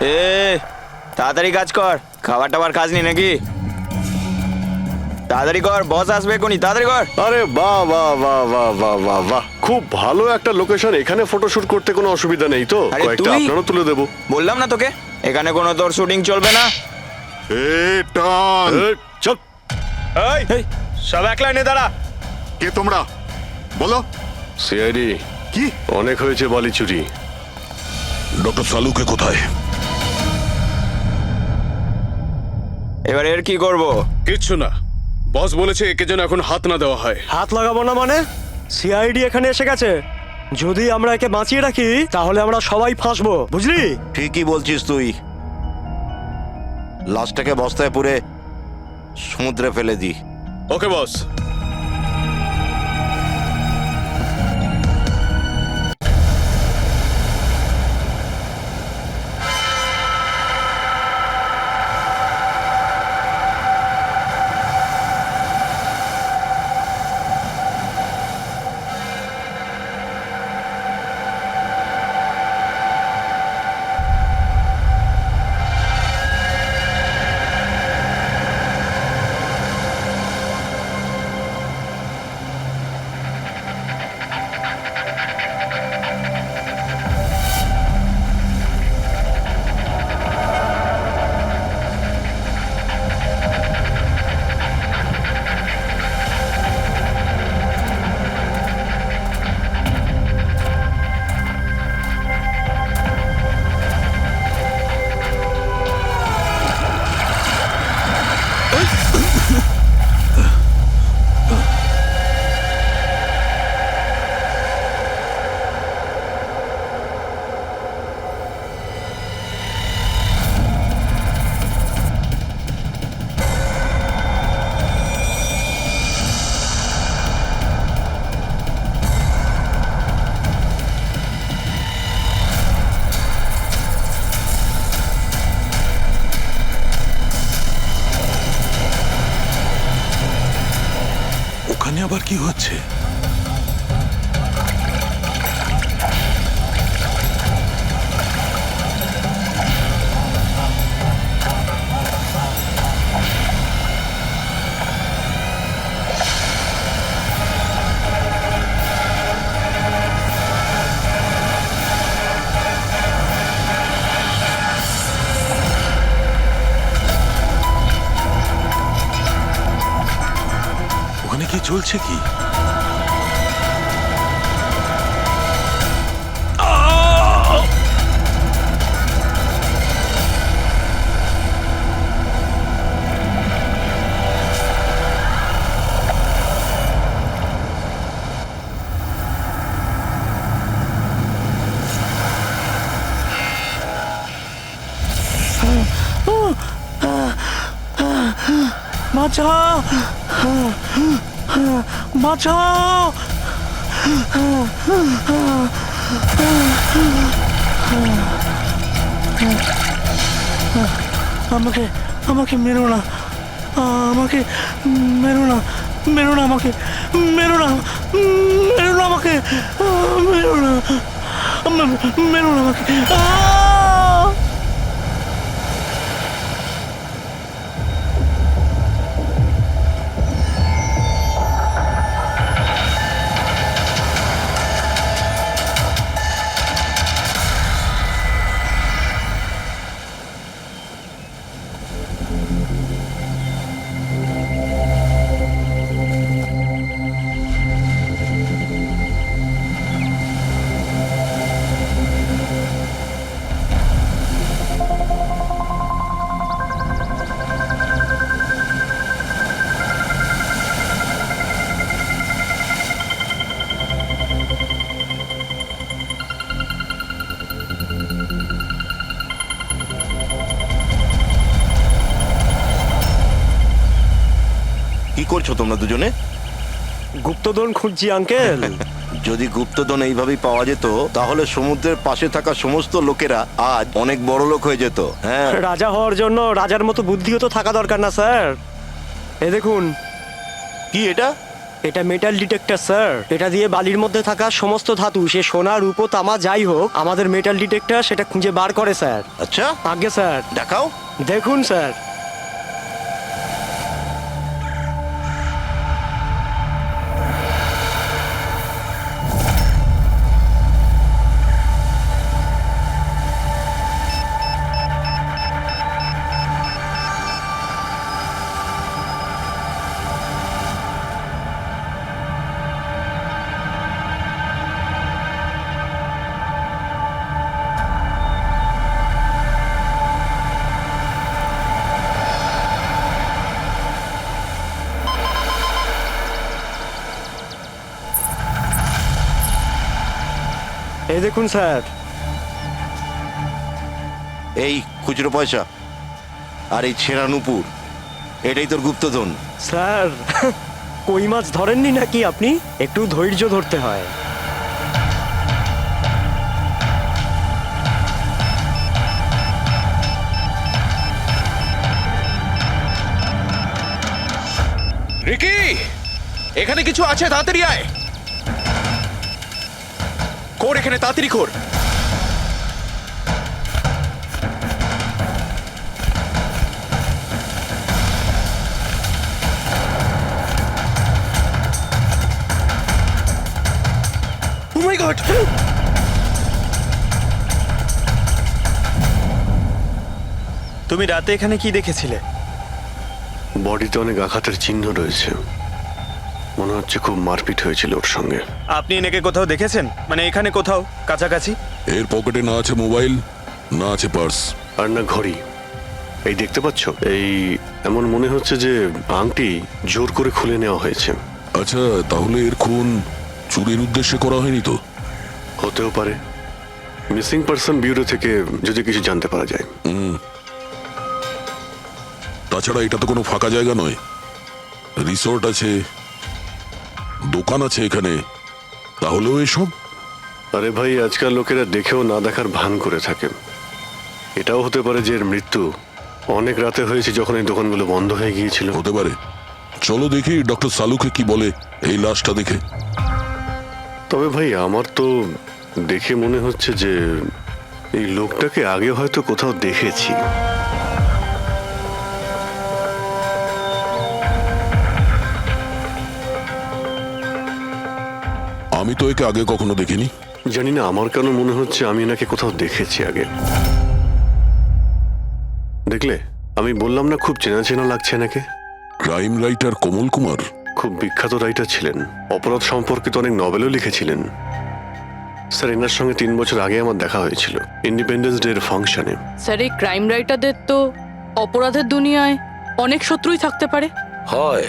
এ তাড়াতাড়ি কাজ কর, খাবার টাবার খাসনি নাকি? তাড়াতাড়ি কর, বস আসবে এখনই, তাড়াতাড়ি কর। আরে বাহ বাহ বাহ বাহ বাহ বাহ বাহ, খুব ভালো একটা লোকেশন। এখানে ফটোশুট করতে কোনো অসুবিধা নেই তো? আরে কয়েকটা তুই- আপনারও তুলে দেবো। বললাম না তোকে এখানে কোনো তোর শুটিং চলবে না। টান। চল। এই, সব এক লাইনে দাঁড়া। কে তোমরা? বলো। সিআইডি। কি? অনেক হয়েছে বালি চুরি। ডক্টর সালুকে কোথায়? এবার এর কি করব? কিচ্ছু না, বস বলেছে একে যেন এখন হাত না দেওয়া হয়। হাত লাগাবো না মানে? সিআইডি এখানে এসে গেছে। যদি আমরা একে বাঁচিয়ে রাখি তাহলে আমরা সবাই ফাঁসবো, বুঝলি? ঠিকই বলছিস তুই। লাশটাকে বস্তায় পুরে সমুদ্রে ফেলে দি। ওকে বস। ওখানে আবার কি হচ্ছে? ওখানে কি চলছে কি? বাঁচাও, বাঁচাও। আমাকে আমাকে মেরো না, আমাকে মেরো না, মেরো না আমাকে, মেরো না, মেরো না আমাকে, মেরো না, মেরো না আমাকে। কি করছো তোমরা দুজনে? গুপ্তধন খুঁজছি আঙ্কেল। যদি গুপ্তধন এইভাবেই পাওয়া যেত তাহলে সমুদ্রের পাশে থাকা সমস্ত লোকেরা আজ অনেক বড় লোক হয়ে যেত। হ্যাঁ, রাজা হওয়ার জন্য রাজার মতো বুদ্ধিও তো থাকা দরকার না স্যার? এ দেখুন। কি এটা? এটা মেটাল ডিটেক্টর স্যার। এটা দিয়ে বালির মধ্যে থাকা সমস্ত ধাতু, সে সোনা রূপো তামা যাই হোক, আমাদের মেটাল ডিটেক্টর সেটা খুঁজে বার করে স্যার। আচ্ছা, আগে স্যার দেখাও। দেখুন স্যার। এই দেখুন স্যার। এই খুচরো পয়সা আর এই ছেঁড়া নুপুর, এটাই তোর গুপ্তধন। স্যার কই মাছ ধরেননি নাকি আপনি? একটু ধৈর্য ধরতে হয়। রিকি, এখানে কিছু আছে, তাড়াতাড়ি আয়। কর এখানে, তাড়াতাড়ি কর। Oh my God! তুমি রাতে এখানে কি দেখেছিলে? বডিতে অনেক আঘাতের চিহ্ন রয়েছে, মনে হচ্ছে খুব মারপিট হয়েছিল ওর সঙ্গে। আপনি এনেকে কোথাও দেখেছেন? মানে এখানে কোথাও কাছাকাছি? এর পকেটে না আছে মোবাইল, না আছে পার্স। আর না ঘড়ি। এই দেখতে পাচ্ছ, এই এমন মনে হচ্ছে যে আংটি জোর করে খুলে নেওয়া হয়েছে। আচ্ছা, তাহলে এর খুন চুরির উদ্দেশ্যে করা হয়নি তো? হতেও পারে। মিসিং পারসন ব্যুরো থেকে যদি কিছু জানতে পারা যায়। তাছাড়া এটা তো কোনো ফাঁকা জায়গা নয়, রিসোর্ট আছে, দোকান আছে এখানে, তাহলেও এসব। আরে ভাই, আজকাল লোকেরা দেখেও না দেখার ভান করে থাকে। এটাও হতে পারে যে এর মৃত্যু অনেক রাতে হয়েছে, যখন এই দোকানগুলো বন্ধ হয়ে গিয়েছিল। হতে পারে। চলো দেখি ডক্টর সালুকে কি বলে এই লাশটা দেখে। তবে ভাই, আমার তো দেখে মনে হচ্ছে যে এই লোকটাকে আগে হয়তো কোথাও দেখেছি। আমি তো একে আগে কখনো দেখিনি। জানি না, আমার কেন মনে হচ্ছে আমি এনাকে কোথাও দেখেছি আগে। দেখলে, আমি বললাম না, খুব চেনা চেনা লাগছে এনাকে। ক্রাইম রাইটার কমল কুমার? খুব বিখ্যাত রাইটার ছিলেন, অপরাধ সম্পর্কিত অনেক নভেলও লিখেছিলেন। স্যার, এনার সঙ্গে 3 বছর আগে আমার দেখা হয়েছিল ইন্ডিপেন্ডেন্স ডে এর ফাংশনে। স্যার, এই ক্রাইম রাইটারদের তো অপরাধের দুনিয়ায় অনেক শত্রুই থাকতে পারে। হয়,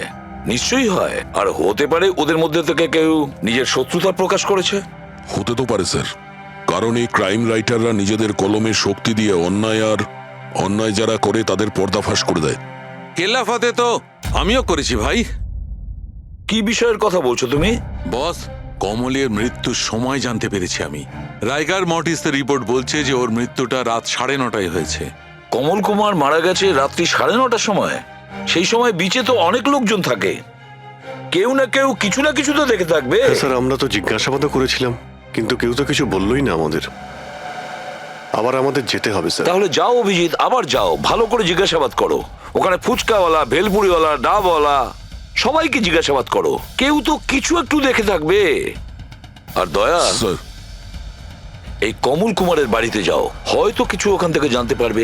নিশ্চয়ই হয়। আর হতে পারে ওদের মধ্যে থেকে কেউ নিজের শত্রুতা প্রকাশ করেছে। হতে তো পারে স্যার, কারণ এই ক্রাইম রাইটাররা নিজেদের কলমের শক্তি দিয়ে অন্যায় যারা করে তাদের পর্দাফাশ করে দেয়। কেল্লাফাতে তো আমিও করেছি ভাই। কি বিষয়ের কথা বলছো তুমি? বস, কমলের মৃত্যুর সময় জানতে পেরেছি আমি। রাইগার মর্টিসের রিপোর্ট বলছে যে ওর মৃত্যুটা রাত 9:30 হয়েছে। কমল কুমার মারা গেছে রাত্রি 9:30 সময়। সেই সময় বিচে তো অনেক লোকজন থাকে, কেউ না কেউ কিছু না কিছু তো দেখে থাকবে। হ্যাঁ স্যার, আমরা তো জিজ্ঞাসাবাদও করেছিলাম, কিন্তু কেউ তো কিছু বললোই না আমাদের। আবার আমাদের যেতে হবে স্যার। তাহলে যাও অভিজিৎ, আবার যাও, ভালো করে জিজ্ঞাসাবাদ করো। ওখানে ফুচকাওয়ালা, ভেলপুরিওয়ালা, ডাবওয়ালা সবাইকে জিজ্ঞাসাবাদ করো, কেউ তো কিছু একটু দেখে থাকবে। আর দয়া, স্যার, এই কমল কুমারের বাড়িতে যাও, হয়তো কিছু ওখান থেকে জানতে পারবে।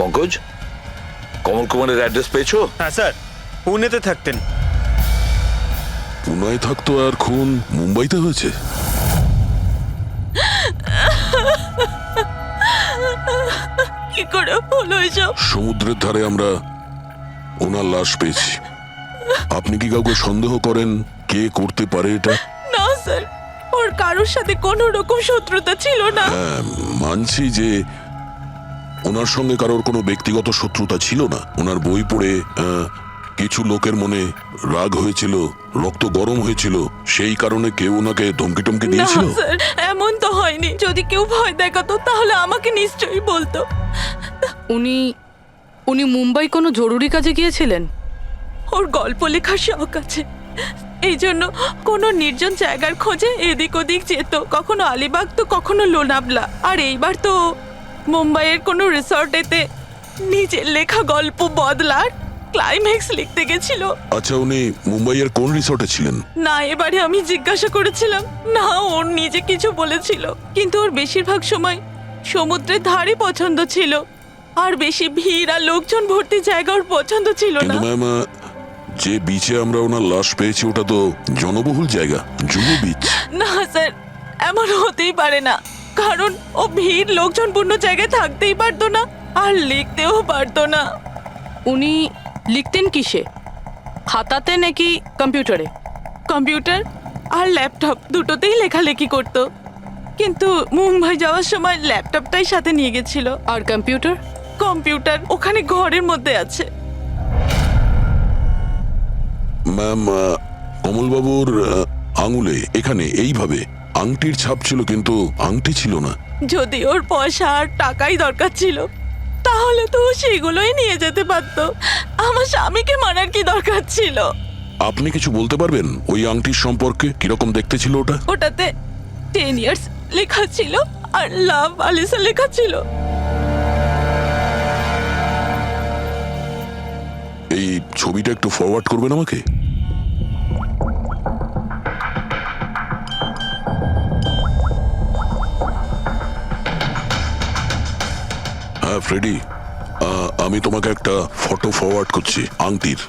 পঙ্কজ, কমল কুমারের অ্যাড্রেস পেয়েছো? হ্যাঁ স্যার, পুনেতে থাকতেন। পুনায় থাকতো আর খুন মুম্বাইতে হয়েছে। কি করে হলো এসব? সমুদ্রের ধারে আমরা ওনার লাশ পেয়েছি। আপনি কি কাউকে সন্দেহ করেন কে করতে পারে এটা? না স্যার, ওর কারোর সাথে কোনো রকম শত্রুতা ছিল না। হ্যাঁ, মানছি যে ওনার সঙ্গে কারোর কোনো ব্যক্তিগত শত্রুতা ছিল না। ওনার বই পড়ে কিছু লোকের মনে রাগ হয়েছিল, রক্ত গরম হয়েছিল, সেই কারণে কেউ ওনাকে ধমকি টমকি না দিয়েছিল। স্যার, এমন তো হয়নি। যদি কেউ ভয় দেখাতো তাহলে আমাকে নিশ্চয়ই বলতো। উনি মুম্বাই কোনো জরুরি কাজে গিয়েছিলেন। ওর গল্প লেখার শখ আছে, এই জন্য কোনো নির্জন জায়গার খোঁজে এদিক ওদিক যেত, কখনো আলিবাগ তো কখনো লোনাবলা। আর এইবার তো মুম্বাইয়ের কোনো রিসর্টেতে নিজের লেখা গল্প বদলার ক্লাইম্যাক্স লিখতে গেছিল। আচ্ছা, উনি মুম্বাইয়ের কোন রিসর্টে ছিলেন? না, এবারে আমি জিজ্ঞাসা করেছিলাম না, ওর নিজে কিছু বলেছিল, কিন্তু ওর বেশিরভাগ সময় সমুদ্রের ধারে পছন্দ ছিল, আর বেশি ভিড় আর লোকজন ভর্তি জায়গা ওর পছন্দ ছিল না। কিন্তু ম্যাম, যে বিচে আমরা ওনার লাশ পেয়েছি ওটা তো জনবহুল জায়গা, জুহু বিচ। না স্যার, এমন হতেই পারে না, কারণ ও ভিড় লোকজনপূর্ণ জায়গায় থাকতেই পারতো না আর লিখতেও পারতো না। উনি লিখতেন কিসে, খাতাতে নাকি কম্পিউটারে? কম্পিউটার আর ল্যাপটপ দুটোতেই লেখালেখি করতো, কিন্তু মুম্বাই যাওয়ার সময় ল্যাপটপটাই সাথে নিয়ে গেছিল। আর কম্পিউটার? কম্পিউটার ওখানে ঘরের মধ্যে আছে। ম্যাম, কমলবাবুর আঙুলে এখানে এইভাবে আংটির ছাপ ছিল, কিন্তু আংটি ছিল না। যদি ওর পয়সা আর টাকাই দরকার ছিল তাহলে তো ও সেগুলোই নিয়ে যেতে পারতো। আমার স্বামীকে মারার কি দরকার ছিল? আপনি কিছু বলতে পারবেন ওই আংটির সম্পর্কে? কিরকম দেখতে ছিল ওটা? ওটাতে 10 ইয়ার্স লেখা ছিল আর লাভ আলিসা লেখা ছিল। এই ছবিটা একটু ফরওয়ার্ড করবেন আমাকে? হ্যাঁ ফ্রেডি, আমি তোমাকে একটা ফটো ফরওয়ার্ড করছি আংটির।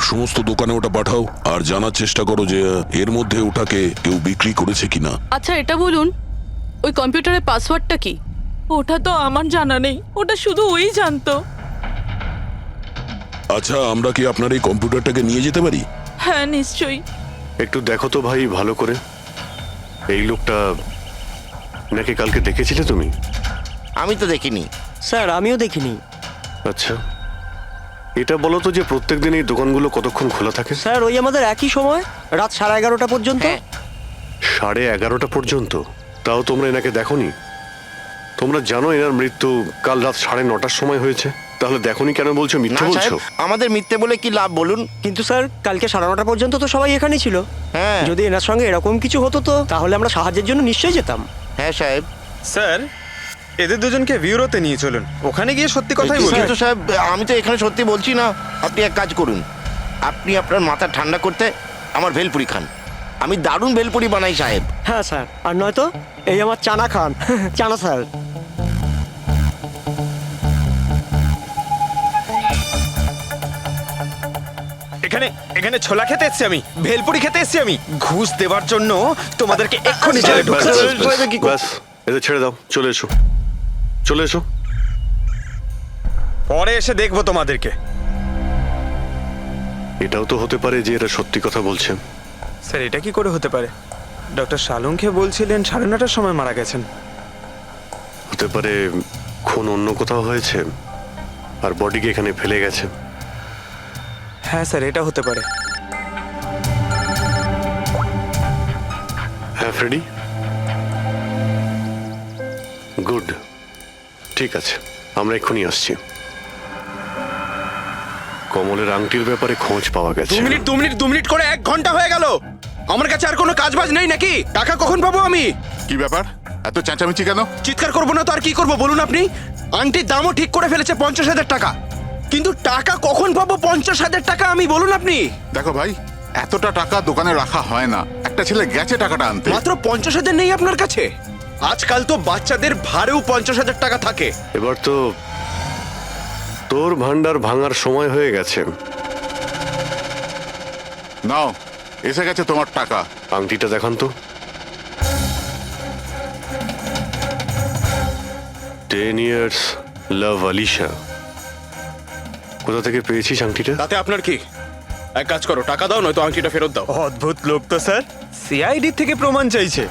সমস্ত দোকানে ওটা পাঠাও আর জানার চেষ্টা করো যে এর মধ্যে ওটাকে কেউ বিক্রি করেছে কিনা। আচ্ছা এটা বলুন, ওই কম্পিউটারের পাসওয়ার্ডটা কি? ওটা তো আমার জানা নেই, ওটা শুধু ওই জানতো। আচ্ছা, আমরা কি আপনার এই কম্পিউটারটাকে নিয়ে যেতে পারি? হ্যাঁ নিশ্চয়ই। একটু দেখো তো ভাই ভালো করে, এই লোকটা নাকি কালকে দেখেছিলে তুমি? আমি তো দেখিনি। স্যার আমিও দেখিনি। আচ্ছা, এটা বলো তো যে প্রত্যেকদিন এই দোকানগুলো কতক্ষণ খোলা থাকে? স্যার ওই আমাদের একই সময়, রাত 11:30 পর্যন্ত। 11:30 পর্যন্ত? তাও তোমরা এনাকে দেখোনি? তোমরা জানো এনার মৃত্যু কাল রাত 9:30টার সময় হয়েছে, তাহলে দেখোনি কেন বলছো? না মিথ্যে বলছো? সাহেব, আমাদের মিথ্যে বলে কি লাভ বলুন? কিন্তু স্যার কালকে 9:30 পর্যন্ত তো সবাই এখানেই ছিল। হ্যাঁ যদি এনার সঙ্গে এরকম কিছু হতো তো তাহলে আমরা সাহায্যের জন্য নিশ্চয়ই যেতাম। হ্যাঁ সাহেব। স্যার, এদের দুজনকে ভিউরোতে নিয়ে চলুন, ওখানে গিয়ে সত্যি কথাই বলুন। কিন্তু সাহেব, আমি তো এখানে সত্যি বলছি না। আপনি এক কাজ করুন, আপনি আপনার মাথা ঠান্ডা করতে আমার ভেলপুরি খান। আমি দারুণ ভেলপুরি বানাই সাহেব। হ্যাঁ স্যার, আর নয়তো এই আমার চানা খান। চানা স্যার। এখানে এখানে ছোলা খেতে এসেছি আমি, ভেলপুরি খেতে এসেছি আমি। ঘুষ দেওয়ার জন্য তোমাদেরকে এক্ষুনি জেলে ব্যাস, ঢুকাচ্ছি। ব্যাস, ব্যাস, ব্যাস, এদের ছেড়ে দাও, চলে এসো, চলে এসো। পরে এসে দেখবো তোমাদেরকে। এটাও তো হতে পারে যে এরা সত্যি কথা বলছেন। স্যার এটা কি করে হতে পারে? ডক্টর শালুংকে বলছিলেন 9:30টার সময় মারা গেছেন। হতে পারে খুন অন্য কোথাও হয়েছে আর বডিকে এখানে ফেলে গেছে। হ্যাঁ স্যার, এটা হতে পারে। হ্যাঁ ফ্রেডি, গুড, ঠিক আছে, আমরা এক্ষুনি আসছি। কমলের আংটির ব্যাপারে খোঁজ পাওয়া গেছে। 2 মিনিট করে 1 ঘন্টা হয়ে গেল। আমার কাছে আর কোনো কাজ বাজ নেই নাকি? টাকা কখন পাবো আমি? কি ব্যাপার, এত চেঁচামেচি কেন? চিৎকার করবো না তো আর কি করবো বলুন আপনি? আংটির দামও ঠিক করে ফেলেছে 50,000 টাকা, কিন্তু টাকা কখন পাবো 50,000 টাকা আমি বলুন আপনি? দেখো ভাই, এতটা টাকা দোকানে রাখা হয় না। একটা ছেলে গেছে টাকাটা আনতে। মাত্র 50,000 নেই আপনার কাছে? আজকাল তো বাচ্চাদের ভাড়েও 50,000 টাকা থাকে। এবার তো তোর ভান্ডার ভাঙার সময় হয়ে গেছে। নাও, এসে গেছে তোমার টাকা। আংটিটা দেখান তো। 10 years লাভ আলিশা। কোথা থেকে পেয়েছিস আংটিটা? তাতে আপনার কি? এক কাজ করো, টাকা দাও, নয়তো আংটিটা ফেরত দাও। অদ্ভুত লোক তো স্যার, সিআইডি থেকে প্রমাণ চাইছে।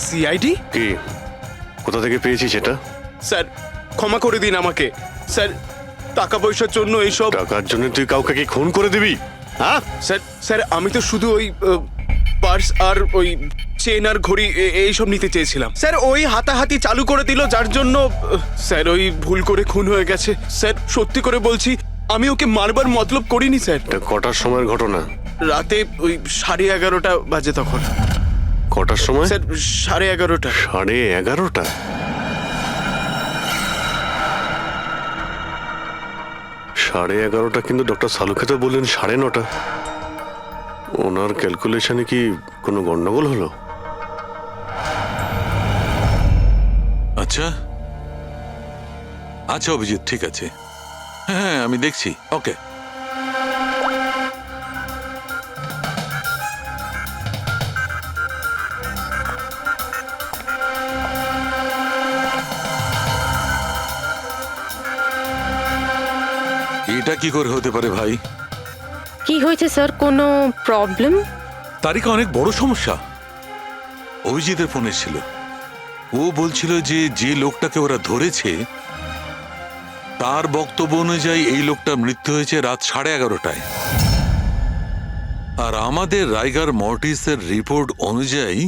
সিআইডি? কি, কোথা থেকে পেয়েছিস এটা? স্যার ক্ষমা করে দিন আমাকে। স্যার টাকা পয়সার জন্য এইসব। টাকার জন্য তুই কাউকে কি খুন করে দিবি? হ্যাঁ স্যার স্যার আমি তো শুধু ওই পার্স আর ওই চেন আর ঘড়ি এইসব নিতে চেয়েছিলাম। স্যার ওই হাতাহাতি চালু করে দিল, যার জন্য স্যার ওই ভুল করে খুন হয়ে গেছে। স্যার সত্যি করে বলছি, আমি ওকে মারবার মতলব করিনি স্যার। এটা কটার সময়ের ঘটনা? রাতে ওই 11:30 বাজে তখন। কটার সময়? স্যার 11:30। 11:30? সাড়ে 11:30 কিন্তু ডক্টর সালুকে তো বললেন 9:30। ওনার ক্যালকুলেশনে কি কোনো গন্ডগোল হলো? আচ্ছা আচ্ছা অভিজিৎ, ঠিক আছে, হ্যাঁ আমি দেখছি। ওকে, এটা কি করে হতে পারে ভাই? কি হয়েছে স্যার, কোনো প্রবলেম? তারিকা অনেক বড় সমস্যা। অভিজিতের ফোন এসেছিল, ও বলছিল যে যে লোকটাকে ওরা ধরেছে তার বক্তব্য অনুযায়ী এই লোকটার মৃত্যু হয়েছে রাত 11:30টায়, আর আমাদের রাইগার মর্টিসের রিপোর্ট অনুযায়ী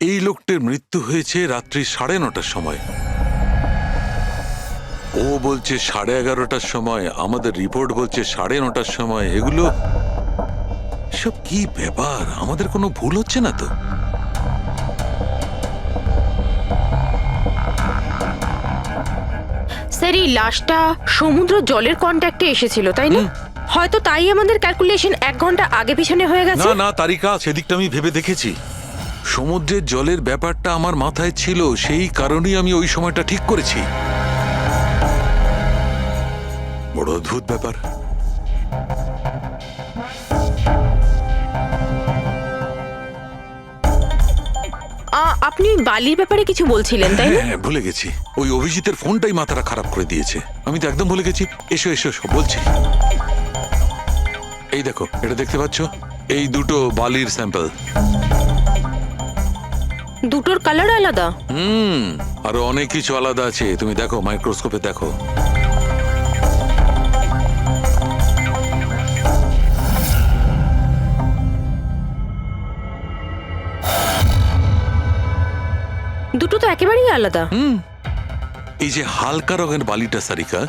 এই লোকটির মৃত্যু হয়েছে রাত্রি 9:30টার সময়। ও বলছে 11:30টার সময়, আমাদের রিপোর্ট বলছে 9:30টার সময়। এগুলো সব কি ব্যাপার? আমাদের কোনো ভুল হচ্ছে না তো? স্যার এই লাশটা সমুদ্র জলের কন্ট্যাক্টে এসেছিল, তাই না? হয়তো তাই আমাদের ক্যালকুলেশন 1 ঘন্টা আগে পিছনে হয়ে গেছে। না না তারিকা, সেদিকটা আমি ভেবে দেখেছি। সমুদ্রের জলের ব্যাপারটা আমার মাথায় ছিল, সেই কারণেই আমি ওই সময়টা ঠিক করেছি। বড় অদ্ভুত ব্যাপার। আপনি বালির ব্যাপারে কিছু বলছিলেন, তাই না? হ্যাঁ ভুলে গেছি, ওই অভিজিতের ফোনটাই মাথাটা খারাপ করে দিয়েছে। আমি তো একদম ভুলে গেছি। এসো এসো এসো, বলছি। এই দেখো, এটা দেখতে পাচ্ছ? এই দুটো বালির স্যাম্পল। দুটোর কালার আলাদা? আরো অনেক কিছু আলাদা আছে, তুমি দেখো, মাইক্রোস্কোপে দেখো। দুটো তো একেবারেই আলাদা। এই যে হালকা রঙের বালিটা সারিকা,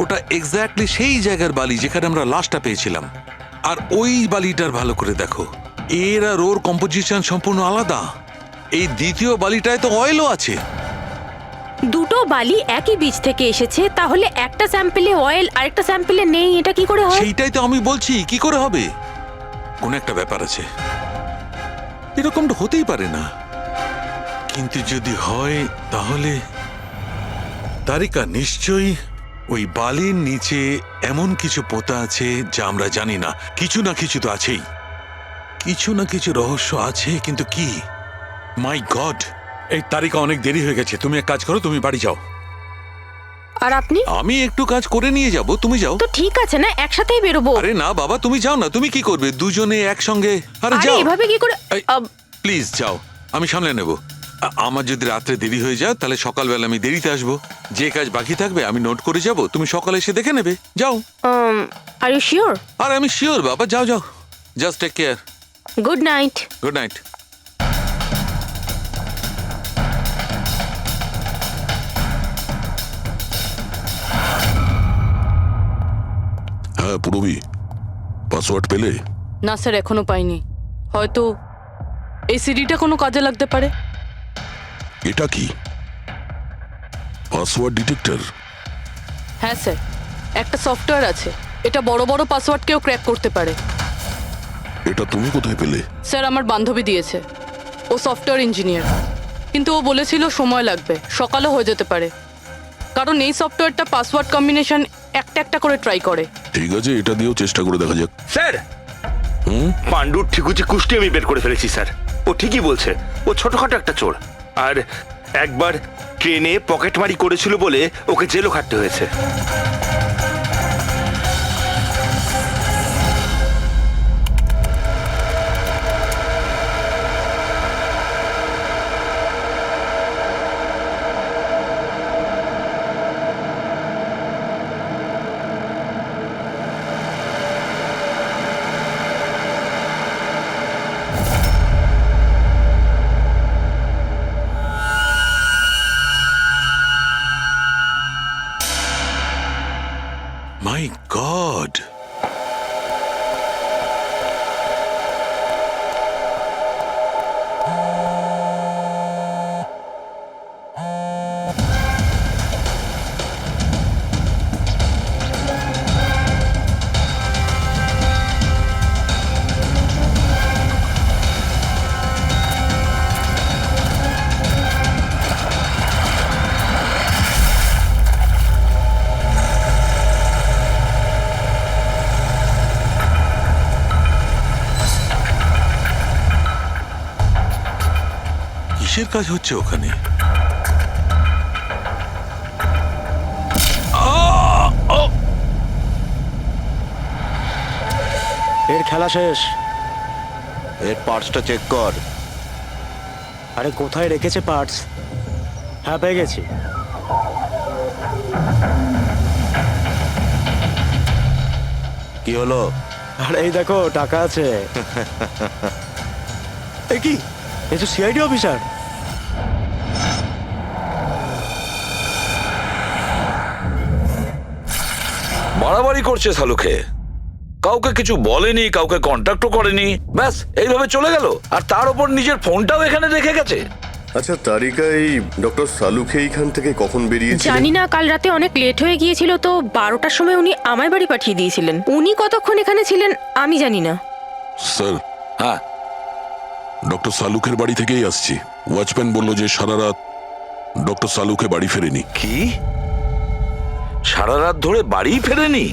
ওটা এক্স্যাক্টলি সেই জায়গার বালি যেখানে আমরা লাশটা পেয়েছিলাম। আর ওই বালিটার ভালো করে দেখো, এর আর ওর কম্পোজিশন সম্পূর্ণ আলাদা। এই দ্বিতীয় বালিটায় তো অয়েলও আছে। দুটো বালি একই বীজ থেকে এসেছে, তাহলে একটা স্যাম্পলে অয়েল আর একটা স্যাম্পলে নেই, এটা কি করে হয়? সেইটাই তো আমি বলছি, কি করে হবে? কোন একটা ব্যাপার আছে, এরকমটা হতেই পারে না। কিন্তু যদি হয় তাহলে তারিকা নিশ্চয়ই ওই বালির নিচে এমন কিছু পোতা আছে যা আমরা জানি না। কিছু না কিছু তো আছেই, কিছু না কিছু রহস্য আছে, কিন্তু কি? মাই গড, এই তারিকা অনেক দেরি হয়ে গেছে। তুমি এক কাজ করো, তুমি বাড়ি যাও। আর আপনি? আমি একটু কাজ করে নিয়ে যাব, তুমি যাও। তো ঠিক আছে না, একসাথেই বেরোবো। আরে না বাবা, তুমি যাও না। তুমি কি করবে দুজনে একসঙ্গে? আরে আরে যাও, এভাবে কি করে? প্লিজ যাও, আমি সামলে নেব। আমার যদি রাত্রে দেরি হয়ে যায় তাহলে সকালবেলা আমি দেরিতে আসবো। যে কাজ বাকি থাকবে আমি নোট করে যাব, তুমি সকালে এসে দেখে নেবে। যাও। Are you sure? আর আমি শিওর বাবা, যাও যাও, just take care. Good night. Good night. হ্যাঁ পুরবি, পাসওয়ার্ড পেলে? না স্যার, এখনো পাইনি। হয়তো এই সিডিটা কোনো কাজে লাগতে পারে। এটা কি পাসওয়ার্ড ডিটেক্টর? হ্যাঁ স্যার, একটা সফটওয়্যার আছে, এটা বড় বড় পাসওয়ার্ডকেও ক্র্যাক করতে পারে। এটা তুমি কোথায় পেলে? স্যার আমার বান্ধবী দিয়েছে, ও সফটওয়্যার ইঞ্জিনিয়ার, কিন্তু ও বলেছিল সময় লাগবে, সকালও হয়ে যেতে পারে, কারণ এই সফটওয়্যারটা পাসওয়ার্ড কম্বিনেশন একটা একটা করে ট্রাই করে। ঠিক আছে, এটা দিয়েও চেষ্টা করে দেখা যাক। স্যার, পাণ্ডুর ঠিকুচি কুষ্টি আমি বের করে ফেলেছি স্যার। ও ঠিকই বলছে, ও ছোটখাটো একটা চোর, আর একবার ট্রেনে পকেটমারি করেছিল বলে ওকে জেলও খাটতে হয়েছে। মাই গড, কিসের কাজ হচ্ছে ওখানে? এর খেলা শেষ। এর পার্টসটা চেক কর। আরে কোথায় রেখেছে পার্টস? হ্যাঁ, পেয়ে গেছি। কি হলো? আরে এই দেখো, টাকা আছে। এ কি? এ তো সিআইডি অফিসার। বাড়াবাড়ি করছে শালুকে, কাউকে কিছু বলেনি, কাউকে কন্ট্যাক্টও করেনি, ব্যাস এইভাবে চলে গেল। আর তার উপর নিজের ফোনটাও এখানে রেখে গেছে। আচ্ছা তারিকা, এই ডক্টর সালুকে এইখান থেকে কখন বেরিয়েছিলেন? জানি না, কাল রাতে অনেক লেট হয়ে গিয়েছিল তো 12টার সময় উনি আমার বাড়ি পাঠিয়ে দিয়েছিলেন। উনি কতক্ষণ এখানে ছিলেন আমি জানি না। স্যার, হ্যাঁ, ডক্টর সালুকের বাড়ি থেকেই আসছি। ওয়াচম্যান বলল যে সারা রাত ডক্টর সালুকে বাড়ি ফেরেনি। কি সারা রাত ধরে বাড়ি ফেরেনি?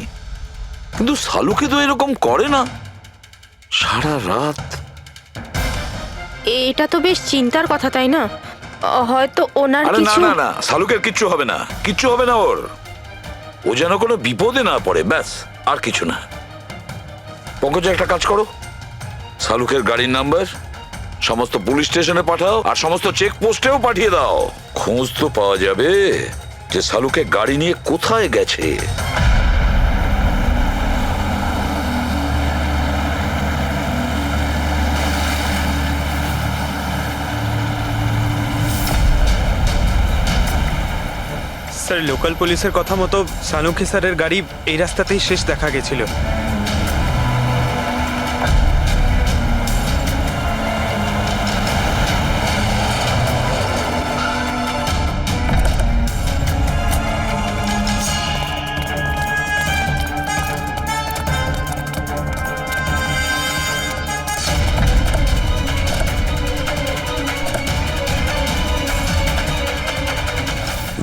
কিন্তু শালুকে তো এরকম করে না, সারা রাত। এটা তো বেশ চিন্তার কথা, তাই না? হয়তো ওনার আরে না কিছু না না, শালুকের কিচ্ছু হবে না, কিচ্ছু হবে না ওর। ও যেন কোনো বিপদে না পড়ে, ব্যাস, আর কিছু না। পঙ্কজ, একটা কাজ করো, শালুকের গাড়ির নাম্বার সমস্ত পুলিশ স্টেশনে পাঠাও আর সমস্ত চেকপোস্টেও পাঠিয়ে দাও। খোঁজ তো পাওয়া যাবে যে শালুকে গাড়ি নিয়ে কোথায় গেছে। স্যার, লোকাল পুলিশের কথা মতো সালুকি স্যারের গাড়ি এই রাস্তাতেই শেষ দেখা গেছিল।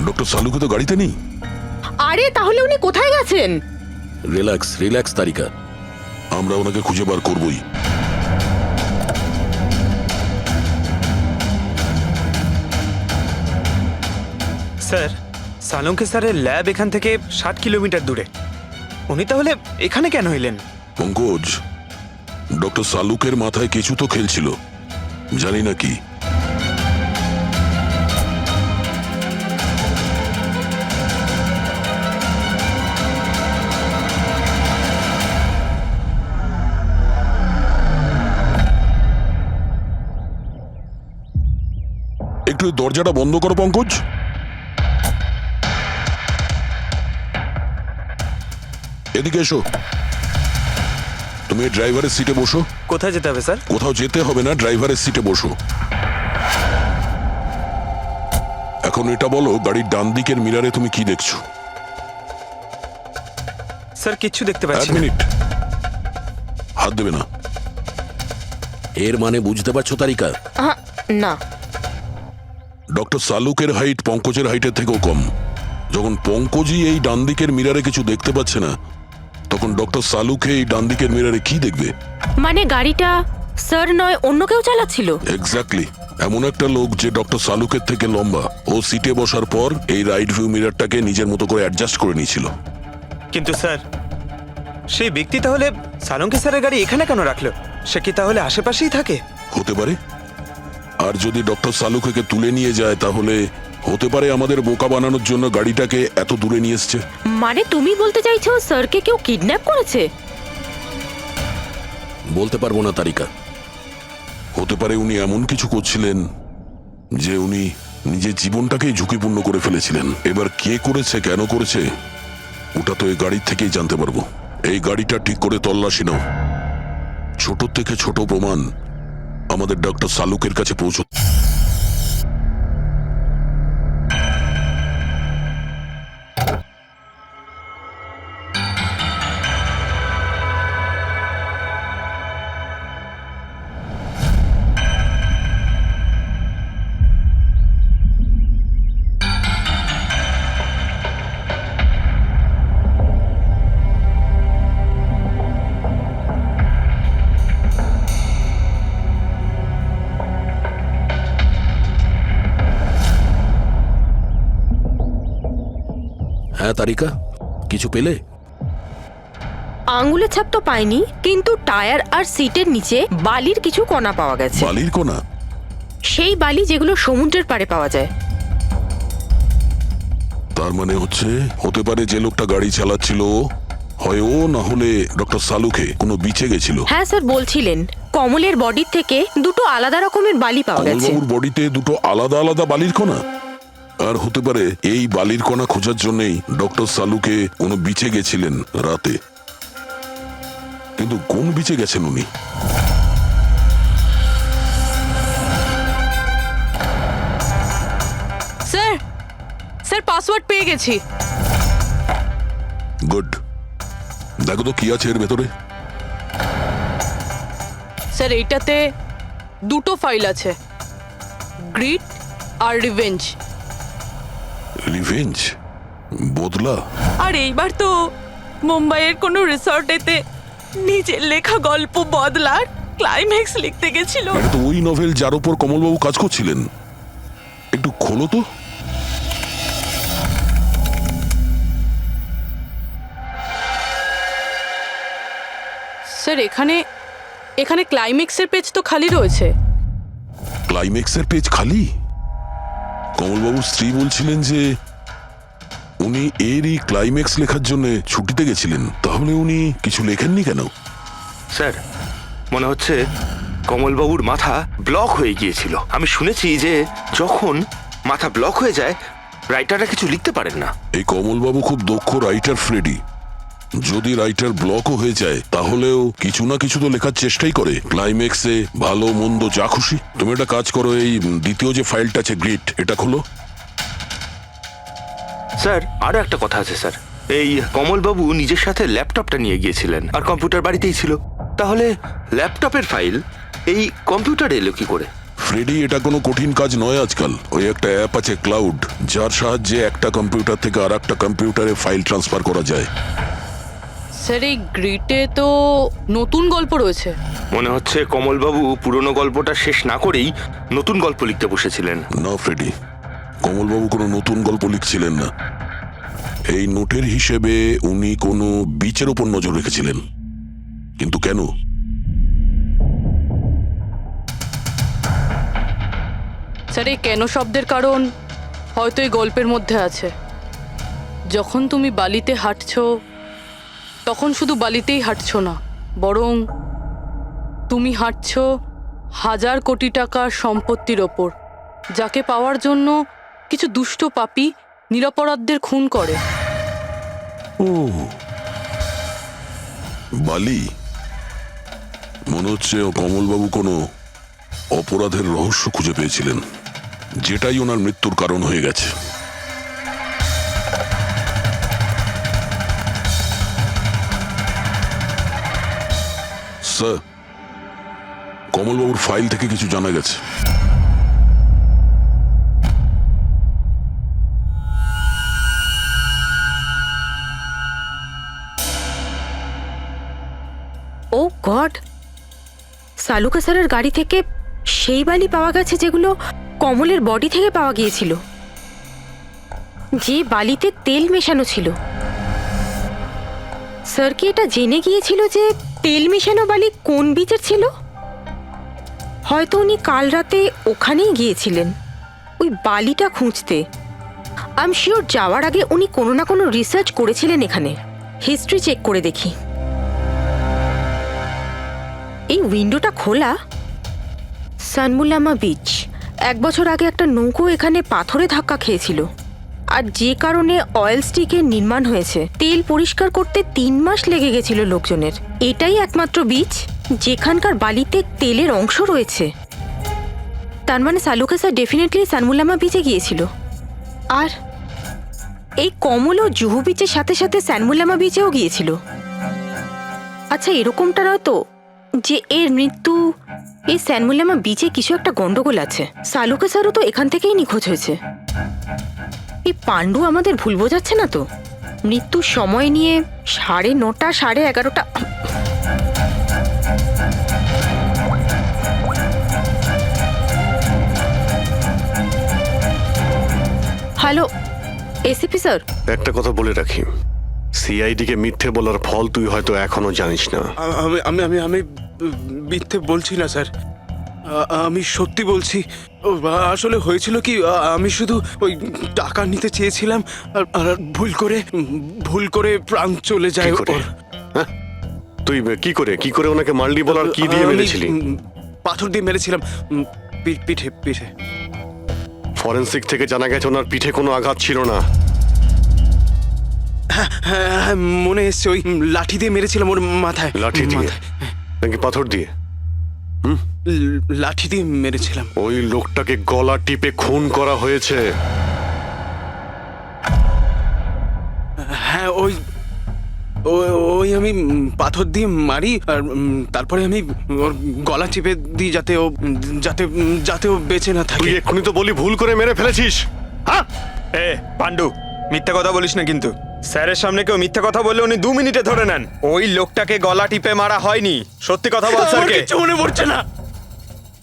ডক্টর সালুকে তো গাড়িতে নেই। আরে তাহলে উনি কোথায় গেছেন? রিল্যাক্স রিল্যাক্স তারিকা, আমরা ওনাকে খুঁজে বার করবই। স্যার, সালুকি স্যারের ল্যাব এখান থেকে 60 কিলোমিটার দূরে। উনি তাহলে এখানে কেন এলেন? পঙ্কজ, ডক্টর সালুকের মাথায় কিছু তো খেলছিল, জানি না কি। একটু দরজাটা বন্ধ করো পঙ্কজ। এদিকে এসো, তুমি ড্রাইভারের সিটে বসো। কোথায় যেতে হবে স্যার? কোথাও যেতে হবে না, ড্রাইভারের সিটে বসো। এখন এটা বলো, গাড়ির ডান দিকের মিরারে তুমি কি দেখছো? স্যার, কিচ্ছু দেখতে এক পাচ্ছি না। মিনিট, হাত দেবে না। এর মানে বুঝতে পারছো তারিকা? না। ডক্টর সালুকের হাইট পঙ্কজের হাইটের থেকেও কম। যখন পঙ্কজই এই ডান দিকের মিরারে কিছু দেখতে পাচ্ছে না, তখন ডক্টর সালুকে এই ডান দিকের মিরারে কি দেখবে? মানে গাড়িটা স্যার নয়, অন্য কেউ চালাচ্ছিল? এক্স্যাক্টলি, এমন একটা লোক যে ডক্টর সালুকের থেকে লম্বা। ও সিটে বসার পর এই রাইট ভিউ মিরারটাকে নিজের মতো করে অ্যাডজাস্ট করে নিয়েছিল। কিন্তু স্যার, সেই ব্যক্তি তাহলে সালুকি স্যারের গাড়ি এখানে কেন রাখলো? সে কি তাহলে আশেপাশেই থাকে? হতে পারে। আর যদি ডক্টর সালুকে তুলে নিয়ে যায়, তাহলে হতে পারে আমাদের বোকা বানানোর জন্য গাড়িটাকে এত দূরে নিয়ে এসছে। মানে তুমি বলতে চাইছো স্যারকে কেউ কিডন্যাপ করেছে? বলতে পারবো না তারিকা, হতে পারে উনি এমন কিছু করছিলেন যে উনি নিজের জীবনটাকেই ঝুঁকিপূর্ণ করে ফেলেছিলেন। এবার কে করেছে, কেন করেছে, ওটা তো এই গাড়ির থেকেই জানতে পারবো। এই গাড়িটা ঠিক করে তল্লাশি নাও। ছোট থেকে ছোট প্রমাণ আমাদের ডক্টর সালুকের কাছে পৌঁছ। হ্যাঁ তারিকা, কিছু পেলে? আঙ্গুলের ছাপ তো পাইনি, কিন্তু টায়ার আর সিটের নিচে বালির কিছু কণা পাওয়া গেছে। বালির কণা? সেই বালি যেগুলো সমুদ্রের পাড়ে পাওয়া যায়। তার মানে হতে পারে যে লোকটা গাড়ি চালাচ্ছিল হয় ও, না হলে ডক্টর সালুকে কোনো বিচে গেছিল। হ্যাঁ স্যার, বলছিলেন কমলের বডির থেকে দুটো আলাদা রকমের বালি পাওয়া গেছে। কমলবাবুর বডিতে দুটো আলাদা আলাদা বালির কণা? আর হতে পারে এই বালির কণা খোঁজার জন্যই ডক্টর সালুকে কোনো বিচে গেছিলেন রাতে। কিন্তু কোন বিচে গেছেন উনি? স্যার, স্যার পাসওয়ার্ড পেয়ে গেছি। গুড, দেখো তো কি আছে এর ভেতরে। স্যার এইটাতে দুটো ফাইল আছে, গ্রিড আর রিভেঞ্জ। রিভেঞ্জ? বদলা? আর এইবার তো মুম্বাইয়ের কোনো রিসর্টেতে নিজের লেখা গল্প বদলার ক্লাইম্যাক্স লিখতে গেছিল। এটা তো ওই নভেল যার উপর কমলবাবু কাজ করছিলেন। একটু খোলো তো। স্যার এখানে এখানে ক্লাইম্যাক্সের পেজ তো খালি রয়েছে। ক্লাইম্যাক্সের পেজ খালি? কমলবাবুর স্ত্রী বলছিলেন যে উনি এরই ক্লাইম্যাক্স লেখার জন্য ছুটিতে গেছিলেন। তাহলে উনি কিছু লেখেননি কেন? স্যার, মনে হচ্ছে কমলবাবুর মাথা ব্লক হয়ে গিয়েছিল। আমি শুনেছি যে যখন মাথা ব্লক হয়ে যায় রাইটাররা কিছু লিখতে পারেন না। এই কমলবাবু খুব দক্ষ রাইটার ফ্রেডি। যদি রাইটার ব্লকও হয়ে যায় তাহলেও কিছু না কিছু তো লেখার চেষ্টাই করে। ক্লাইম্যাক্সে ভালো মন্দ যা খুশি। তুমি একটা কাজ করো, এই দ্বিতীয় যে ফাইলটা আছে গ্রিড, এটা খোলো। স্যার, আরো একটা কথা আছে স্যার। এই কমলবাবু নিজের সাথে ল্যাপটপটা নিয়ে গিয়েছিলেন আর কম্পিউটার বাড়িতেই ছিল। তাহলে ল্যাপটপের ফাইল এই কম্পিউটারে এলো কি করে? ফ্রেডি, এটা কোনো কঠিন কাজ নয় আজকাল। ওই একটা অ্যাপ আছে ক্লাউড, যার সাহায্যে একটা কম্পিউটার থেকে আর একটা কম্পিউটারে ফাইল ট্রান্সফার করা যায়। স্যার এই গ্রিডে তো নতুন গল্প রয়েছে। মনে হচ্ছে কমলবাবু পুরনো গল্পটা শেষ না করেই নতুন গল্প লিখতে বসেছিলেন। না ফ্রেডি, কমলবাবু কোনো নতুন গল্প লিখছিলেন না। এই নোটের হিসেবে উনি কোনো বিচের ওপর নজর রেখেছিলেন। কিন্তু কেন? স্যার এই কেন শব্দের কারণ হয়তো এই গল্পের মধ্যে আছে। যখন তুমি বালিতে হাঁটছো তখন শুধু বালিতেই হাঁটছো না, বরং তুমি হাঁটছো 1000 কোটি টাকার সম্পত্তির ওপর, যাকে পাওয়ার জন্য কিছু দুষ্ট পাপী নিরপরাধদের খুন করে। ও, বালি। মনে হচ্ছে কমলবাবু কোনো অপরাধের রহস্য খুঁজে পেয়েছিলেন, যেটাই ওনার মৃত্যুর কারণ হয়ে গেছে। স্যার, কমলবাবুর ফাইল থেকে কিছু জানা গেছে। ও গড, সালুকা স্যারের গাড়ি থেকে সেই বালি পাওয়া গেছে যেগুলো কমলের বডি থেকে পাওয়া গিয়েছিল, যে বালিতে তেল মেশানো ছিল। স্যার কি এটা জেনে গিয়েছিল যে তেল মেশানো বালি কোন বিচের ছিল? হয়তো উনি কাল রাতে ওখানেই গিয়েছিলেন ওই বালিটা খুঁজতে। আই এম শিওর যাওয়ার আগে উনি কোনো না কোনো রিসার্চ করেছিলেন এখানে। হিস্ট্রি চেক করে দেখি। এই উইন্ডোটা খোলা। সানমুলামা বিচ। 1 বছর আগে একটা নৌকো এখানে পাথরে ধাক্কা খেয়েছিল, আর যে কারণে অয়েল স্টিকের নির্মাণ হয়েছে। তেল পরিষ্কার করতে 3 মাস লেগে গেছিল লোকজনের। এটাই একমাত্র বিচ যেখানকার বালিতে তেলের অংশ রয়েছে। তার মানে সালুকা স্যার ডেফিনেটলি সানমুলামা বিচে গিয়েছিল। আর এই কমলও জুহু বিচের সাথে সাথে সানমুলামা বিচেও গিয়েছিল। আচ্ছা, এরকমটা নয় তো যে এর মৃত্যু এই সানমুলামা বিচে কিছু একটা গন্ডগোল আছে? সালুকা স্যারও তো এখান থেকেই নিখোঁজ হয়েছে। এই পাণ্ডু আমাদের ভুল বোঝাচ্ছে না তো? মৃত্যুর সময় নিয়ে 9:30 11:30। হ্যালো এসিপি স্যার, একটা কথা বলে রাখি, সিআইডি কে মিথ্যে বলার ফল তুই হয়তো এখনো জানিস না। আমি আমি আমি আমি মিথ্যে বলছি না স্যার, আমি সত্যি বলছি। আসলে হয়েছিল কি, আমি শুধু ওই টাকা নিতে চেয়েছিলাম আর ভুল করে প্রাণ চলে যায় কি করে? ওর। হ্যাঁ? তুই কি করে ওনাকে মারলি বল, আর কি দিয়ে আমি, মেরেছিলি? পাথর দিয়ে মেরেছিলাম, পিঠে পিঠে। ফরেনসিক থেকে জানা গেছে ওনার পিঠে কোনো আঘাত ছিল না। হ্যাঁ, মনে এসছে ওই লাঠি দিয়ে মেরেছিলাম ওর মাথায়। লাঠি দিয়ে মাথায়। নাকি পাথর দিয়ে? লাঠি দিয়ে মেরেছিলাম। ওই লোকটাকে গলা টিপে খুন করা হয়েছে। হ্যাঁ, ওই আমি পাথর দিয়ে মারি আর তারপরে আমি ওর গলা চিপে দিই যাতে ও বেঁচে না তুই থাকে। এক্ষুনি তো বলি ভুল করে মেরে ফেলেছিস। হ্যাঁ, এ পান্ডু, মিথ্যা কথা বলিস না কিন্তু। স্যারের সামনে কেউ মিথ্যা কথা বললে উনি 2 মিনিটে ধরে নেন। ওই লোকটাকে গলা টিপে মারা হয়নি। সত্যি কথা বল আমার স্যারকে। কিচ্ছু মনে পড়ছে না।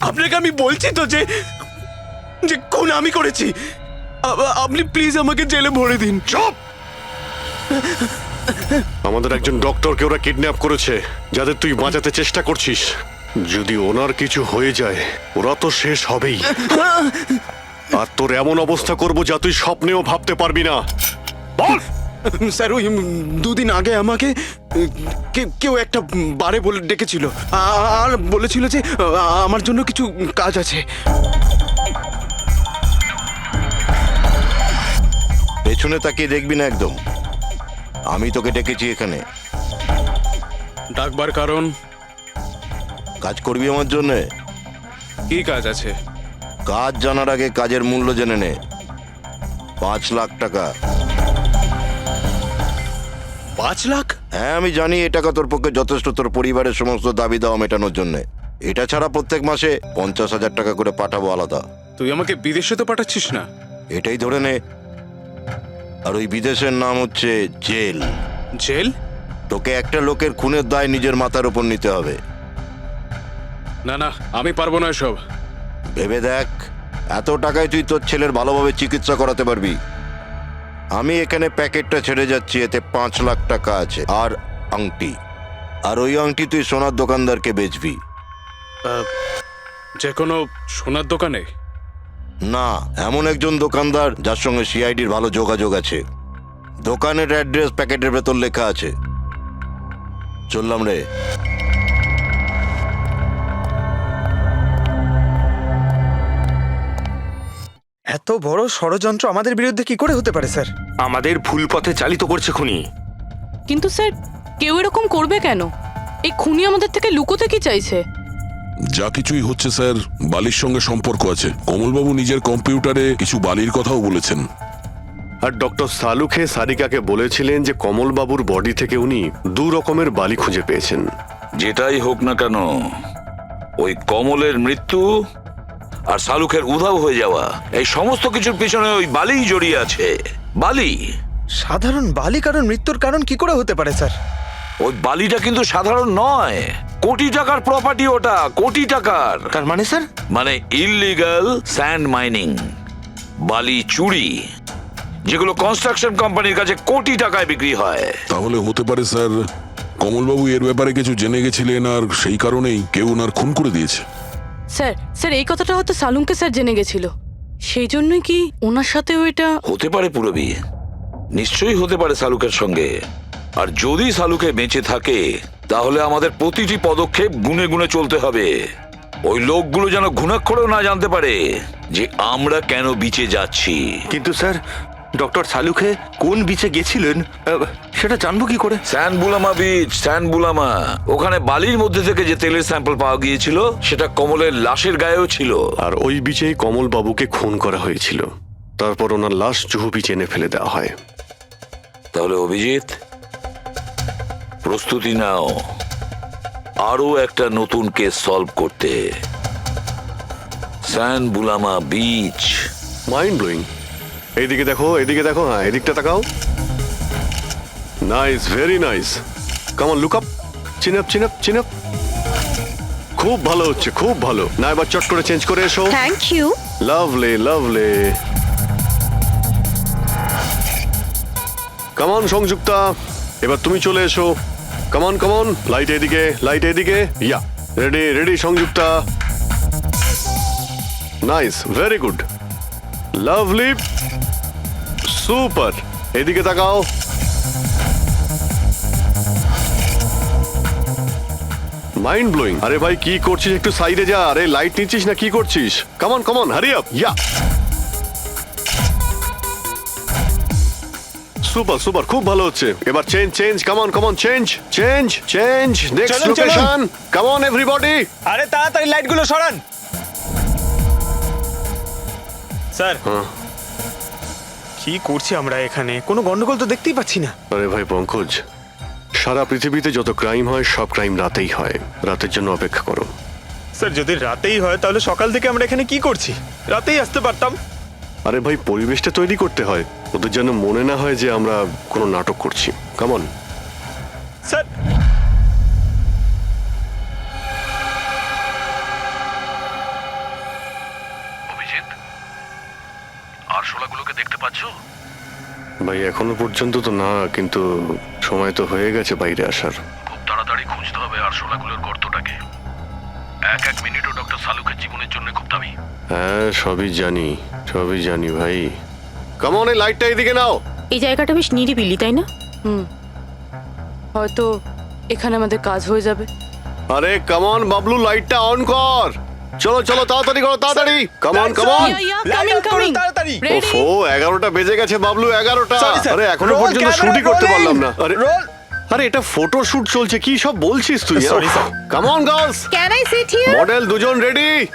আপনাকে আমি বলছি তো যে খুন আমি করেছি। আপনি প্লিজ আমাকে জেলে ভরে দিন। চুপ! আমাদের একজন ডক্টরকে ওরা কিডন্যাপ করেছে, যাদের তুই বাঁচাতে চেষ্টা করছিস। যদি ওনার কিছু হয়ে যায় ওরা তো শেষ হবেই। আর তোর এমন অবস্থা করব যা তুই স্বপ্নেও ভাবতে পারবি না। বল! স্যার, ওই 2 দিন আগে আমাকে কেউ একটা বারে বলে ডেকেছিল আর বলেছিল যে আমার জন্য কিছু কাজ আছে। পেছনে তাকিয়ে দেখবি না একদম। আমি তোকে ডেকেছি এখানে। ডাকবার কারণ? কাজ করবি আমার জন্যে? কি কাজ আছে? কাজ জানার আগে কাজের মূল্য জেনে নে। 5 লাখ টাকা। 5 লাখ? হ্যাঁ, আমি জানি এই টাকা তোর পক্ষে যথেষ্ট তোর পরিবারের সমস্ত দাবি দাওয়া মেটানোর জন্য। এটা ছাড়া প্রত্যেক মাসে 50,000 টাকা করে পাঠাবো আলাদা। তুই আমাকে বিদেশে তো পাঠাচ্ছিস না? এটাই ধরে নে। আর ওই বিদেশের নাম হচ্ছে জেল। জেল? তোকে একটা লোকের খুনের দায় নিজের মাথার উপর নিতে হবে। না না, আমি পারবো না এসব। ভেবে দেখ, এত টাকায় তুই তোর ছেলের ভালোভাবে চিকিৎসা করাতে পারবি। আমি এখানে প্যাকেটটা ছেড়ে যাচ্ছি, এতে 5 লাখ টাকা আছে আর আংটি। আর ওই আংটি তুই সোনার দোকানদারকে বেচবি। যে কোনো সোনার দোকানে? না, এমন একজন দোকানদার যার সঙ্গে সিআইডির ভালো যোগাযোগ আছে। দোকানের অ্যাড্রেস প্যাকেটের ভেতর লেখা আছে। চললাম রে। এত বড় ষড়যন্ত্র আমাদের বিরুদ্ধে কি করে হতে পারে স্যার? আমাদের ভুল পথে চালিত করছে খুনি। কিন্তু স্যার, কেউ এরকম করবে কেন? এই খুনি আমাদের থেকে লুকোতে কি চাইছে? যা কিছুই হচ্ছে স্যার, বালির সঙ্গে সম্পর্ক আছে। কমলবাবু নিজের কম্পিউটারে কিছু বালির কথাও বলেছেন। আর ডক্টর সালুখে সারিকাকে বলেছিলেন যে কমলবাবুর বডি থেকে উনি 2 রকমের বালি খুঁজে পেয়েছেন। যেটাই হোক না কেন, ওই কমলের মৃত্যু আর শালুকের উধাও হয়ে যাওয়া, এই সমস্ত কিছুর পিছনে ওই বালিই জড়িয়ে আছে। বালি। সাধারণ বালি কারণ মৃত্যুর কারণ কি করে হতে পারে স্যার? ওই বালিটা কিন্তু সাধারণ নয়, কোটি টাকার প্রপার্টি ওটা, কোটি টাকার। তার মানে স্যার? মানে ইললিগাল স্যান্ড মাইনিং, বালি চুরি, যেগুলো কনস্ট্রাকশন কোম্পানির কাছে কোটি টাকায় বিক্রি হয়। তাহলে হতে পারে স্যার কমলবাবু এর ব্যাপারে কিছু জেনে গেছিলেন আর সেই কারণেই কেউ ওনার খুন করে দিয়েছে। স্যার এই কথাটা হয়তো সালুমকে স্যার জেনে গেছিল, সেই জন্যই কি ওনার সাথেও এটা হতে পারে। পুরবি নিশ্চয়ই হতে পারে শালুকের সঙ্গে। আর যদি শালুকে বেঁচে থাকে তাহলে আমাদের প্রতিটি পদক্ষেপ গুনে গুনে চলতে হবে। ওই লোকগুলো যেন ঘুণাক্ষরেও না জানতে পারে যে আমরা কেন বিচে যাচ্ছি। কিন্তু স্যার, ডক্টর সালুখে কোন বিচে গেছিলেন সেটা জানবো কি করে? স্যানবুলামা বিচ, স্যানবুলামা। ওখানে বালির মধ্যে থেকে যে তেলের স্যাম্পল পাওয়া গিয়েছিল সেটা কমলের লাশের গায়েও ছিল। আর ওই বিচেই কমলবাবুকে খুন করা হয়েছিল। তারপর ওনার লাশ জুহু বিচে এনে ফেলে দেওয়া হয়। তাহলে অভিজিৎ, প্রস্তুতি নাও আরো একটা নতুন কেস সলভ করতে। স্যানবুলামা বিচ। Mind blowing. এইদিকে দেখো, এদিকে দেখো, হ্যাঁ এদিকটা তাকাও। Nice, very nice. Come on, look up, chin up, chin up, chin up. খুব ভালো হচ্ছে, খুব ভালো। না এবার চট করে চেঞ্জ করে এসো। Thank you. Lovely, lovely. Come on Sanjukta, এবার তুমি চলে এসো। কামন কামন, লাইট এদিকে, yeah ready ready Sanjukta. Nice, very good, lovely, super. এদিকে তাকাও। Mind blowing. আরে ভাই কি করছিস, একটু সাইডে যা। আরে লাইট নিচ্ছিস না কি করছিস? কামন কামন, হারি আপ, ইয়া। সুপার সুপার, খুব ভালো হচ্ছে। এবার change, come on come on, change. Next চলুন, লোকেশন, কামন এভরিবডি। আরে তাড়াতাড়ি লাইটগুলো সরান। স্যার, কি করছি আমরা এখানে? কোনো গন্ডগোল তো দেখতেই পাচ্ছি না। আরে ভাই পঙ্কজ, সারা পৃথিবীতে যত ক্রাইম হয় সব ক্রাইম রাতেই হয়। রাতের জন্য অপেক্ষা করো। স্যার, যদি রাতেই হয় তাহলে সকাল থেকে আমরা এখানে কি করছি? রাতেই আসতে পারতাম। আরে ভাই, পরিবেশটা তৈরি করতে হয়, ওদের যেন মনে না হয় যে আমরা কোনো নাটক করছি। কামন। স্যার, অভিজিৎ, আরশোলাগুলোকে দেখতে পাচ্ছ? ভাই এখনো পর্যন্ত তো না, কিন্তু সময় তো হয়ে গেছে বাইরে আসার। খুব তাড়াতাড়ি খুঁজতে হবে আরশোলাগুলোর গর্তটাকে। এক মিনিটও ডক্টর সালুকের জীবনের জন্য খুব দামি। হ্যাঁ, সবই জানি ভাই। কামন, এই লাইটটা এদিকে নাও। এই জায়গাটা বেশ নিরিবিলি, তাই না? হয়তো এখানে আমাদের কাজ হয়ে যাবে। আরে কামন বাবলু, লাইটটা অন কর। চলো তাড়াতাড়ি করো, তাড়াতাড়ি। Come on come on. তাড়াতাড়ি। ওফো, 11টা বেজে গেছে বাবলু, 11টা। Sorry, sir. আরে এখনো Roll পর্যন্ত camera, শুটই করতে rolling. পারলাম না। আরে Roll. আরে এটা ফটো শুট চলছে, কি সব বলছিস তুই? Sorry, sir. Come on girls, can I sit here? Model দুজন রেডি।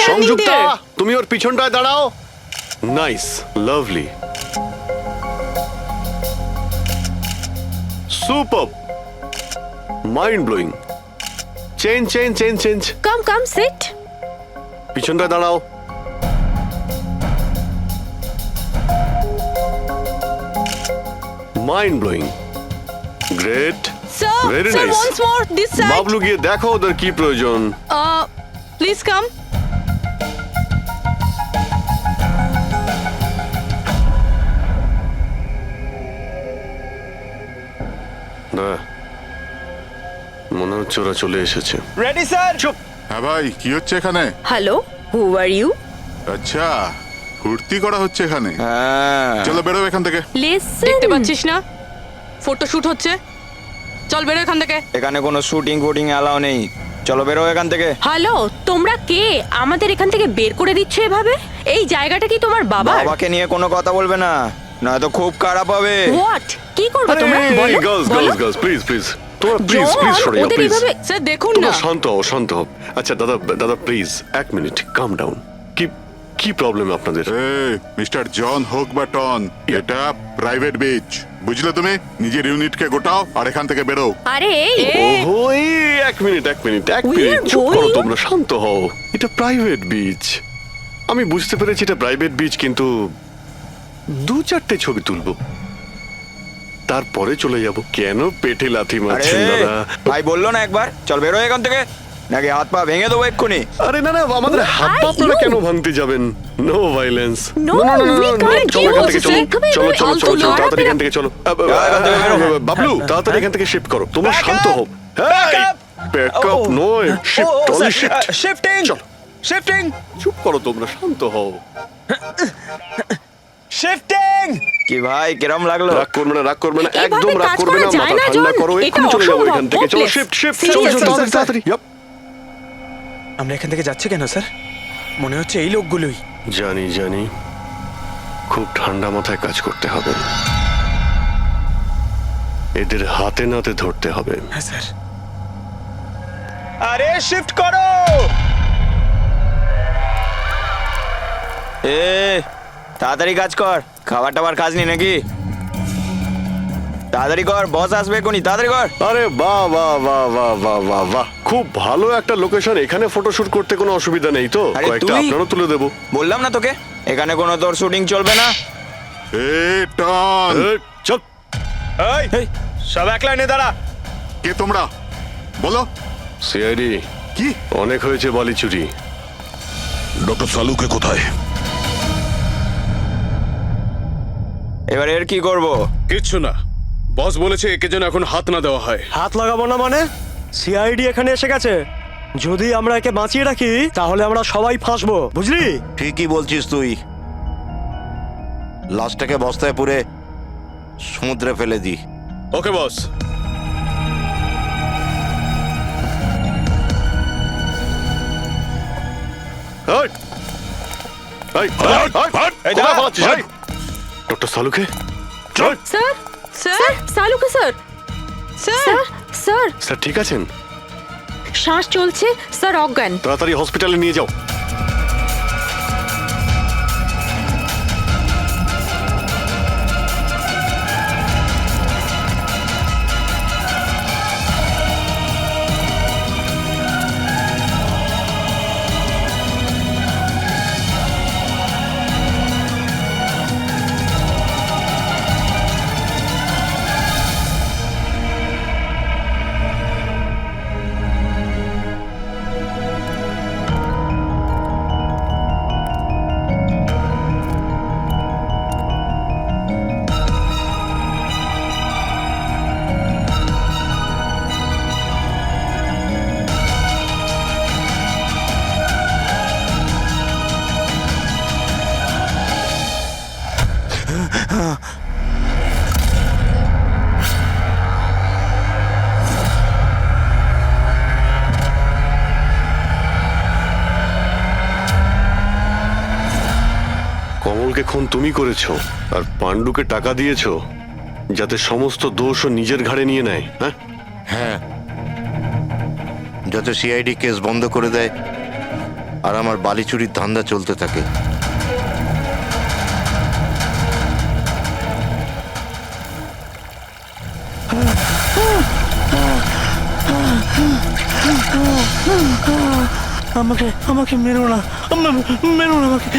সংযুক্তা, তুমি ওর পিছনটায় দাঁড়াও। Nice, lovely, super, mind blowing. Change. Come sit. পিছনটায় দাঁড়াও। Mind blowing, great, sir, Very sir, nice. once more this side. Bablu গিয়ে দেখো ওদের কি প্রয়োজন। Please come. না, মনে হচ্ছে ওরা চলে এসেছে। Ready sir. চুপ। হ্যাঁ ভাই, কি হচ্ছে এখানে? Hello, who are you? আচ্ছা, ফুর্তি করা হচ্ছে এখানে। চলো বেরো এখান থেকে। লিসেন, দেখতে পাচ্ছিস না ফটো শুট হচ্ছে? চল বেরো এখান থেকে। এখানে কোনো শুটিং অ্যালাউ নেই। চলো বেরো এখান থেকে। হ্যালো, তোমরা কে? আমাদের এখান থেকে বের করে দিচ্ছ এভাবে? এই জায়গাটা কি তোমার বাবার? বাবাকে নিয়ে কোনো কথা বলবে না, নয়তো খুব খারাপ হবে। হোয়াট? কি করবে তোমরা? বলো, বলো। গার্লস প্লিজ তোমরা প্লিজ জন, সরে যাও ওদের প্লিজ। এইভাবে- স্যার দেখুন না। তোমরা শান্ত হও। আচ্ছা দাদা প্লিজ এক মিনিট, কাম ডাউন। কি প্রবলেম আপনাদের? মিস্টার জন হোক বা টন, এটা প্রাইভেট বিচ, বুঝলে তুমি? নিজের ইউনিটকে গোটাও আর এখান থেকে বেরো। আরে ওহো, এক মিনিট We are চুপ করো, going- তোমরা শান্ত হও। এটা প্রাইভেট বিচ, আমি বুঝতে পেরেছি এটা প্রাইভেট বিচ, কিন্তু 2-4টে ছবি তুলবো, তারপরে চলে যাব। কেন পেটে লাথি মারছেন দাদা? ভাই বললো না একবার চল বেরো এখান থেকে, নাকি হাত পা ভেঙে দেবো এক্ষুনি। আরে না আমাদের হাত পা আপনারা কেন ভাঙতে যাবেন? No violence. No, we can't চলো এখান use থেকে, it. চলো তাড়াতাড়ি এখান থেকে চলো। বাবলু তাড়াতাড়ি এখান থেকে শিফট করো, তোমরা শান্ত হও। ব্যাকআপ নয়, শিফট, অনলি শিফট। শিফটিং চলো, শিফটিং চুপ করো তোমরা, শান্ত হও। শিফটিং। কি ভাই কিরম লাগলো? রাগ করবে না, এভাবে একদম রাগ কাজ করবে করা না, যায় মাথা না, ঠান্ডা জন। করো, এটা এক্ষুনি চলে যাবো অসম্ভব, এখান থেকে। চলো hopeless. শিফট, Seriously, তাড়াতাড়ি। আমরা এখান থেকে যাচ্ছি কেন স্যার? মনে হচ্ছে এই লোকগুলোই। জানি খুব ঠান্ডা মাথায় কাজ করতে হবে, এদের হাতে নাতে ধরতে হবে। হ্যাঁ স্যার। আরে শিফট করো। তাড়াতাড়ি কাজ কর, খাবার টাবার খাস নি নাকি? তাড়াতাড়ি কর, বস আসবে এখনই, তাড়াতাড়ি কর। আরে বাহ, খুব ভালো একটা লোকেশন, এখানে ফটোশুট করতে কোনো অসুবিধা নেই তো? আরে কয়েকটা তুই- আপনারও তুলে দেবো। বললাম না তোকে এখানে কোনো তোর শুটিং চলবে না। টন, চল, এই সব এক লাইনে দাঁড়া। কে তোমরা? বলো। সিআইডি। কি? অনেক হয়েছে বালি চুরি। ডক্টর সালুকে কোথায়? এবার এর কি করব? কিচ্ছু না, বস বলেছে একে যেন এখন হাত না দেওয়া হয়। হাত লাগাবো না মানে? সিআইডি এখানে এসে গেছে। যদি আমরা একে বাঁচিয়ে রাখি তাহলে আমরা সবাই ফাঁসবো, বুঝলি? ঠিকই বলছিস তুই। লাশটাকে বস্তায় পুরে সমুদ্রে ফেলে দি। Okay boss. ডক্টর সালুকে স্যার স্যার সালুকে স্যার স্যার স্যার স্যার ঠিক আছেন? শ্বাস চলছে স্যার, অজ্ঞান। তাড়াতাড়ি হসপিটালে নিয়ে যাও। কমলকে খুন তুমি করেছো আর পাণ্ডুকে টাকা দিয়েছো যাতে সমস্ত দোষ ও নিজের ঘাড়ে নিয়ে নেয়। হ্যাঁ হ্যাঁ, যাতে সিআইডি কেস বন্ধ করে দেয় আর আমার বালি চুরির ধান্দা চলতে থাকে। আমাকে আমাকে মেরো না, মেরো না আমাকে।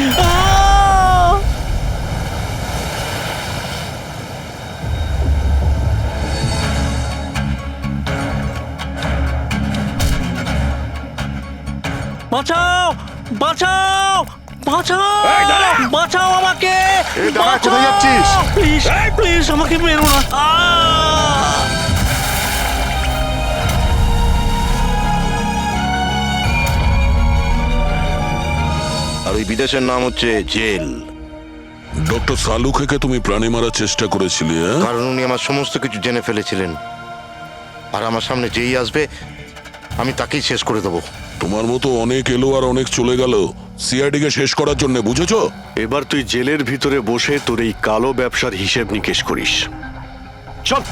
বাঁচাও বাঁচাও বাঁচাও বাঁচাও আমাকে, কোথায় যাচ্ছিস? প্লিজ প্লিজ আমাকে মেরো না। আর ওই বিদেশের নাম হচ্ছে জেল। ডক্টর সালুখেকে তুমি প্রাণে মারার চেষ্টা করেছিলে, হ্যাঁ? কারণ উনি আমার সমস্ত কিছু জেনে ফেলেছিলেন, আর আমার সামনে যেই আসবে আমি তাকেই শেষ করে দেবো। তোমার মতো অনেক এলো আর অনেক চলে গেল সিআইডি কে শেষ করার জন্য, বুঝেছো? এবার তুই জেলের ভিতরে বসে তোর এই কালো ব্যবসার হিসেব নিকেশ করিস। চল।